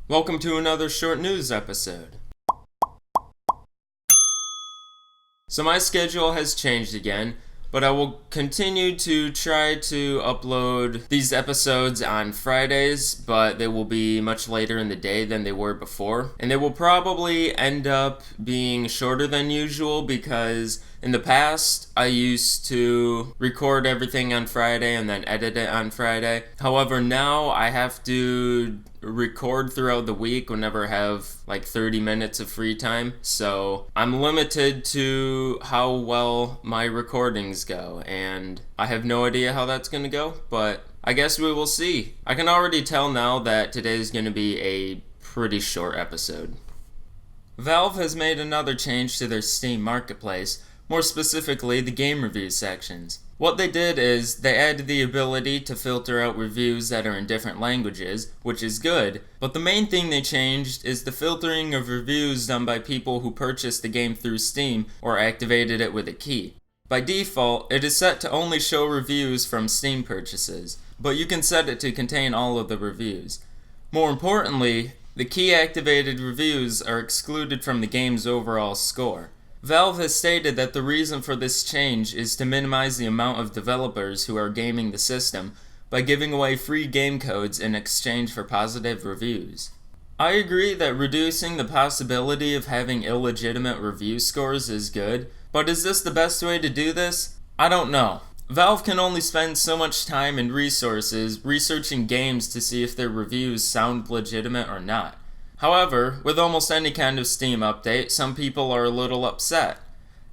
Welcome to another short news episode. So my schedule has changed again, but I will continue to try to upload these episodes on Fridays, but they will be much later in the day than they were before. And they will probably end up being shorter than usual because in the past I used to record everything on Friday and then edit it on Friday. However, now I have to record throughout the week whenever I have like 30 minutes of free time, so I'm limited to how well my recordings go, and I have no idea how that's gonna go, but I guess we will see. I can already tell now that today is gonna be a pretty short episode. Valve has made another change to their Steam marketplace, more specifically the game review sections. What they did is they added the ability to filter out reviews that are in different languages, which is good, but the main thing they changed is the filtering of reviews done by people who purchased the game through Steam or activated it with a key. By default, it is set to only show reviews from Steam purchases, but you can set it to contain all of the reviews. More importantly, the key-activated reviews are excluded from the game's overall score. Valve has stated that the reason for this change is to minimize the amount of developers who are gaming the system by giving away free game codes in exchange for positive reviews. I agree that reducing the possibility of having illegitimate review scores is good, but is this the best way to do this? I don't know. Valve can only spend so much time and resources researching games to see if their reviews sound legitimate or not. However, with almost any kind of Steam update, some people are a little upset.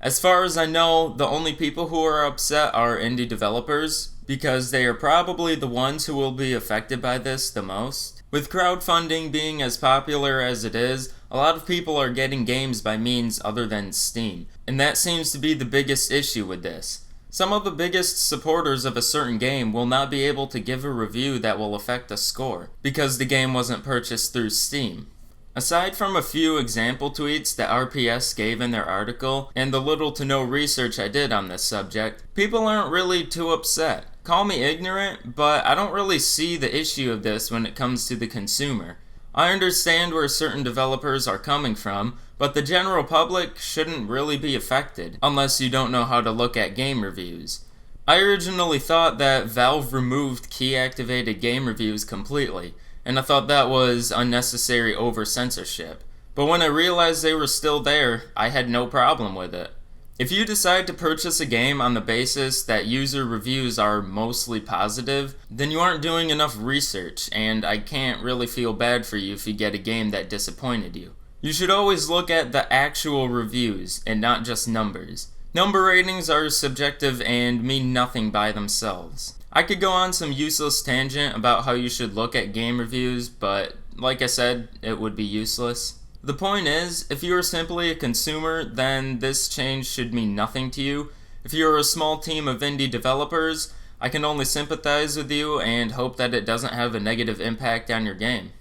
As far as I know, the only people who are upset are indie developers, because they are probably the ones who will be affected by this the most. With crowdfunding being as popular as it is, a lot of people are getting games by means other than Steam, and that seems to be the biggest issue with this. Some of the biggest supporters of a certain game will not be able to give a review that will affect the score, because the game wasn't purchased through Steam. Aside from a few example tweets that RPS gave in their article, and the little to no research I did on this subject, people aren't really too upset. Call me ignorant, but I don't really see the issue of this when it comes to the consumer. I understand where certain developers are coming from, but the general public shouldn't really be affected, unless you don't know how to look at game reviews. I originally thought that Valve removed key-activated game reviews completely, and I thought that was unnecessary over-censorship. But when I realized they were still there, I had no problem with it. If you decide to purchase a game on the basis that user reviews are mostly positive, then you aren't doing enough research, and I can't really feel bad for you if you get a game that disappointed you. You should always look at the actual reviews, and not just numbers. Number ratings are subjective and mean nothing by themselves. I could go on some useless tangent about how you should look at game reviews, but like I said, it would be useless. The point is, if you are simply a consumer, then this change should mean nothing to you. If you are a small team of indie developers, I can only sympathize with you and hope that it doesn't have a negative impact on your game.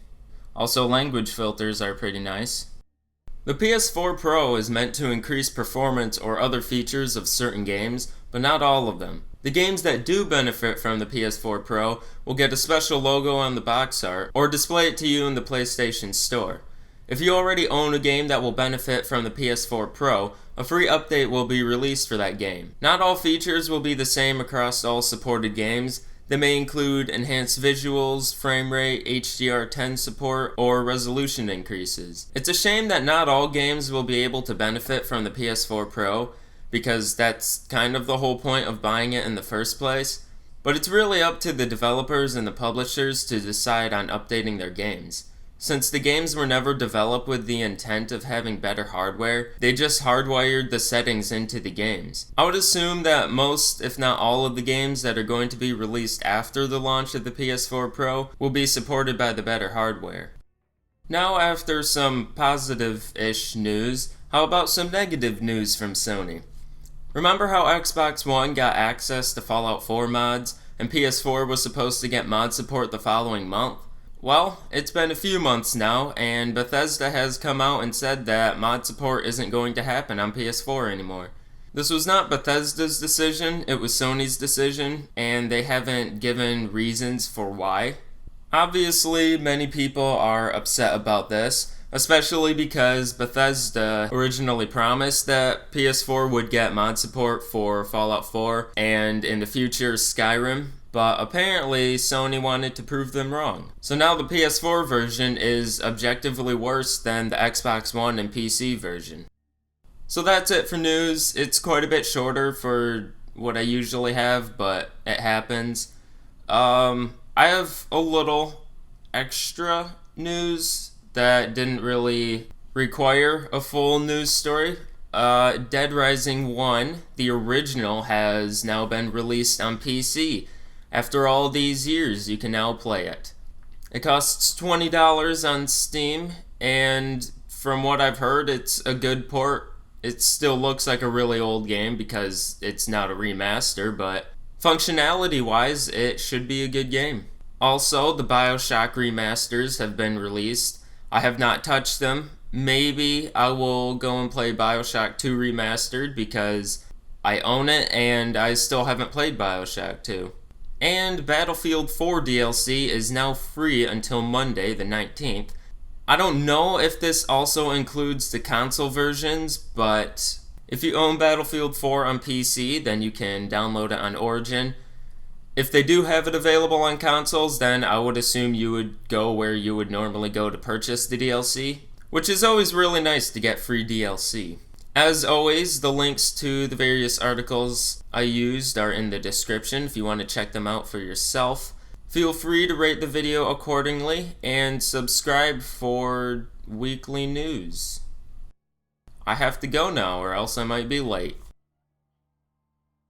Also, language filters are pretty nice. The PS4 Pro is meant to increase performance or other features of certain games, but not all of them. The games that do benefit from the PS4 Pro will get a special logo on the box art or display it to you in the PlayStation Store. If you already own a game that will benefit from the PS4 Pro, a free update will be released for that game. Not all features will be the same across all supported games. They may include enhanced visuals, frame rate, HDR10 support, or resolution increases. It's a shame that not all games will be able to benefit from the PS4 Pro, because that's kind of the whole point of buying it in the first place. But it's really up to the developers and the publishers to decide on updating their games. Since the games were never developed with the intent of having better hardware, they just hardwired the settings into the games. I would assume that most, if not all of the games that are going to be released after the launch of the PS4 Pro will be supported by the better hardware. Now, after some positive-ish news, how about some negative news from Sony? Remember how Xbox One got access to Fallout 4 mods, and PS4 was supposed to get mod support the following month? Well, it's been a few months now, and Bethesda has come out and said that mod support isn't going to happen on PS4 anymore. This was not Bethesda's decision, it was Sony's decision, and they haven't given reasons for why. Obviously, many people are upset about this, especially because Bethesda originally promised that PS4 would get mod support for Fallout 4 and in the future Skyrim, but apparently Sony wanted to prove them wrong. So now the PS4 version is objectively worse than the Xbox One and PC version. So that's it for news. It's quite a bit shorter for what I usually have, but it happens. I have a little extra news that didn't really require a full news story. Dead Rising 1, the original, has now been released on PC. After all these years, you can now play it. It costs $20 on Steam, and from what I've heard, it's a good port. It still looks like a really old game because it's not a remaster, but functionality-wise, it should be a good game. Also, the BioShock remasters have been released. I have not touched them. Maybe I will go and play BioShock 2 Remastered because I own it and I still haven't played BioShock 2. And Battlefield 4 DLC is now free until Monday the 19th. I don't know if this also includes the console versions, but if you own Battlefield 4 on PC, then you can download it on Origin. If they do have it available on consoles, then I would assume you would go where you would normally go to purchase the DLC, which is always really nice to get free DLC. As always, the links to the various articles I used are in the description if you want to check them out for yourself. Feel free to rate the video accordingly and subscribe for weekly news. I have to go now or else I might be late.